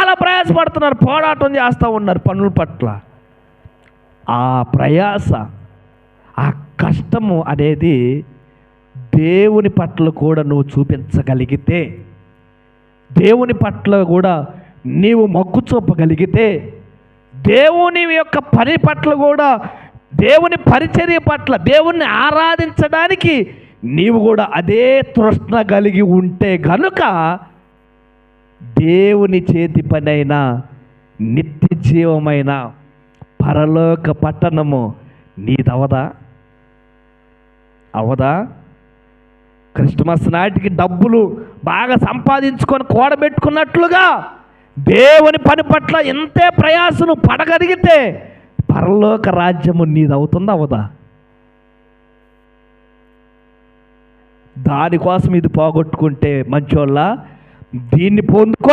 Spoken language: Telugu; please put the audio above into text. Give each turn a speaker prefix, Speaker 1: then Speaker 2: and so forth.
Speaker 1: చాలా ప్రయాసపడుతున్నారు, పోరాటం చేస్తూ ఉన్నారు పనుల పట్ల. ఆ ప్రయాస, ఆ కష్టము అనేది దేవుని పట్ల కూడా నువ్వు చూపించగలిగితే, దేవుని పట్ల కూడా నీవు మొగ్గు చూపగలిగితే, దేవుని యొక్క పని పట్ల కూడా, దేవుని పరిచర్య పట్ల, దేవుణ్ణి ఆరాధించడానికి నీవు కూడా అదే తృష్ణ కలిగి ఉంటే గనుక దేవుని చేతి పనైన నిత్య జీవమైన పరలోక పట్టణము నీదవదా? అవదా? క్రిస్మస్ నాటికి డబ్బులు బాగా సంపాదించుకొని కూడబెట్టుకున్నట్లుగా దేవుని పని పట్ల ఎంతే ప్రయాసను పడగలిగితే పరలోక రాజ్యము నీదవుతుందా? అవదా? దానికోసం ఇది పోగొట్టుకుంటే మంచోళ్ళ, దీన్ని పొందుకొని